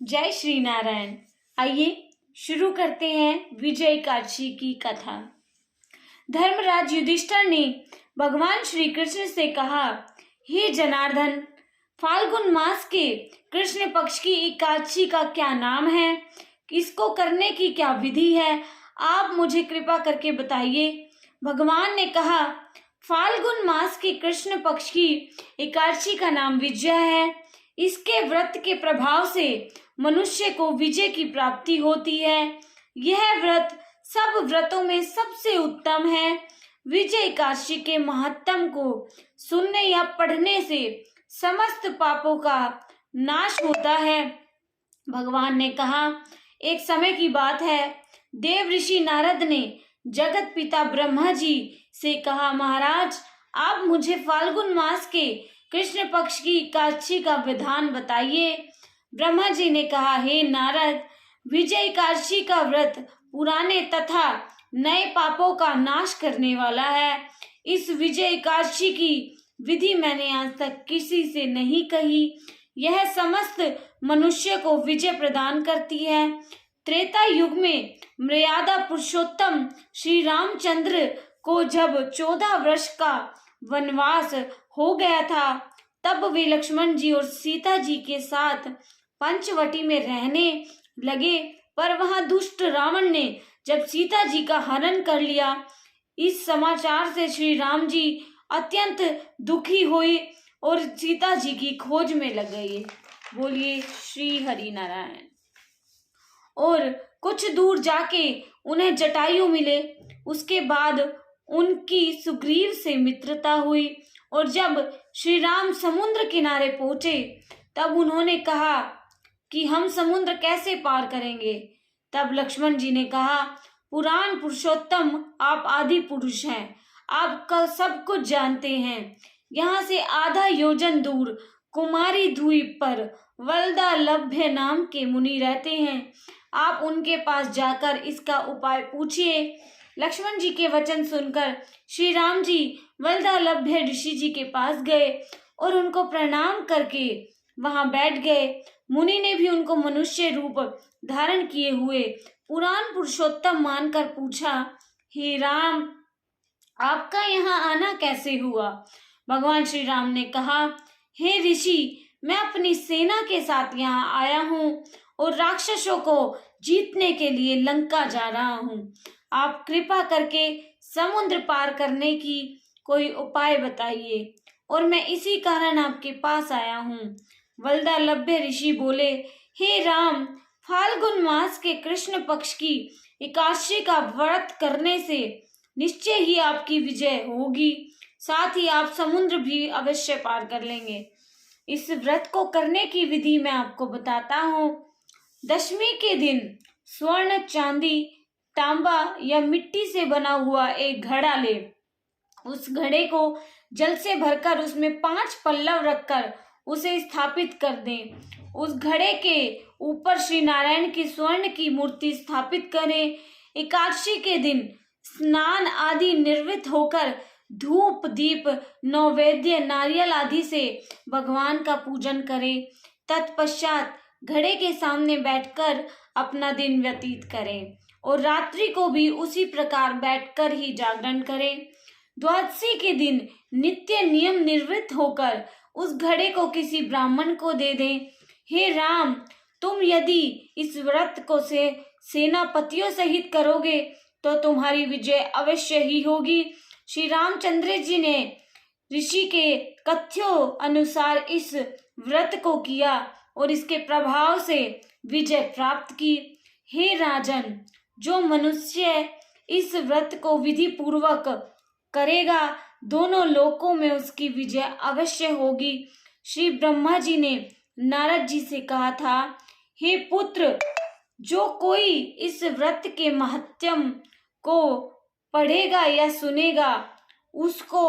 जय श्री नारायण। आइए शुरू करते हैं विजय एकादशी की कथा। धर्मराज युधिष्ठिर ने भगवान श्री कृष्ण से कहा, हे जनार्दन, फाल्गुन मास के कृष्ण पक्ष की एकादशी का क्या नाम है? इसको करने की क्या विधि है? आप मुझे कृपा करके बताइए। भगवान ने कहा, फाल्गुन मास के कृष्ण पक्ष की एकादशी का नाम विजय है। इसके व्रत के प्रभाव से मनुष्य को विजय की प्राप्ति होती है। यह व्रत सब व्रतों में सबसे उत्तम है। विजय एकादशी के महात्म को सुनने या पढ़ने से समस्त पापों का नाश होता है। भगवान ने कहा, एक समय की बात है, देव ऋषि नारद ने जगत पिता ब्रह्मा जी से कहा, महाराज आप मुझे फाल्गुन मास के कृष्ण पक्ष की एकादशी का विधान बताइए। ब्रह्मा जी ने कहा, हे नारद, विजय एकादशी का व्रत पुराने तथा नए पापों का नाश करने वाला है। इस विजय एकादशी की विधि मैंने आज तक किसी से नहीं कही। यह समस्त मनुष्य को विजय प्रदान करती है। त्रेता युग में मर्यादा पुरुषोत्तम श्री रामचंद्र को जब 14 वर्ष का वनवास हो गया था, तब वे लक्ष्मण जी और सीता जी के साथ पंचवटी में रहने लगे। पर वहां दुष्ट रावण ने जब सीता जी का हरण कर लिया, इस समाचार से श्री राम जी अत्यंत दुखी हुए और सीता जी की खोज में लग गए। बोलिए श्री हरि नारायण। और कुछ दूर जाके उन्हें जटायु मिले। उसके बाद उनकी सुग्रीव से मित्रता हुई और जब श्री राम समुद्र किनारे पहुंचे, तब उन्होंने कहा कि हम समुद्र कैसे पार करेंगे। तब लक्ष्मण जी ने कहा, पुराण पुरुषोत्तम आप आदि पुरुष हैं, आपका सब कुछ जानते हैं। यहाँ से आधा योजन दूर कुमारी द्वीप पर वल्लभालभ्य नाम के मुनि रहते हैं। आप उनके पास जाकर इसका उपाय पूछिए। लक्ष्मण जी के वचन सुनकर श्री राम जी वल्लभालभ्य ऋषि जी के पास गए और उनको प्रणाम करके वहां बैठ गए। मुनि ने भी उनको मनुष्य रूप धारण किए हुए पुराण पुरुषोत्तम मानकर पूछा, हे राम, आपका यहाँ आना कैसे हुआ? भगवान श्री राम ने कहा, हे ऋषि, मैं अपनी सेना के साथ यहाँ आया हूँ और राक्षसों को जीतने के लिए लंका जा रहा हूँ। आप कृपा करके समुद्र पार करने की कोई उपाय बताइए और मैं इसी कारण आपके पास आया हूँ। वल्लभालभ्य ऋषि बोले, हे राम, फाल्गुन मास के कृष्ण पक्ष की एकादशी का व्रत करने से निश्चय ही आपकी विजय होगी, साथ ही आप समुद्र भी अवश्य पार कर लेंगे। इस व्रत को करने की विधि मैं आपको बताता हूँ। दशमी के दिन स्वर्ण, चांदी, तांबा या मिट्टी से बना हुआ एक घड़ा ले। उस घड़े को जल से भरकर उसमें 5 पल्लव रखकर उसे स्थापित कर दें। उस घड़े के ऊपर श्री नारायण की स्वर्ण की मूर्ति स्थापित करें। एकादशी के दिन स्नान आदि निर्वृत्त होकर धूप, दीप, नैवेद्य, नारियल आदि से भगवान का पूजन करें। तत्पश्चात घड़े के सामने बैठकर अपना दिन व्यतीत करें और रात्रि को भी उसी प्रकार बैठकर ही जागरण करें। द्वादशी के दिन नित्य नियम निवृत्त होकर उस घड़े को किसी ब्राह्मण को दे दें। हे राम, तुम यदि इस व्रत को सेनापतियों सहित करोगे तो तुम्हारी विजय अवश्य ही होगी। श्री रामचंद्र जी ने ऋषि के कथ्यों अनुसार इस व्रत को किया और इसके प्रभाव से विजय प्राप्त की। हे राजन, जो मनुष्य इस व्रत को विधि पूर्वक करेगा, दोनों लोकों में उसकी विजय अवश्य होगी। श्री ब्रह्मा जी ने नारद जी से कहा था, हे पुत्र, जो कोई इस व्रत के महत्म को पढ़ेगा या सुनेगा, उसको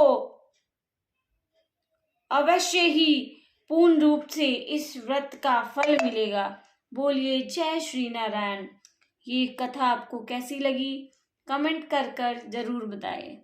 अवश्य ही पूर्ण रूप से इस व्रत का फल मिलेगा। बोलिए जय श्री नारायण। ये कथा आपको कैसी लगी? कमेंट कर जरूर बताएं।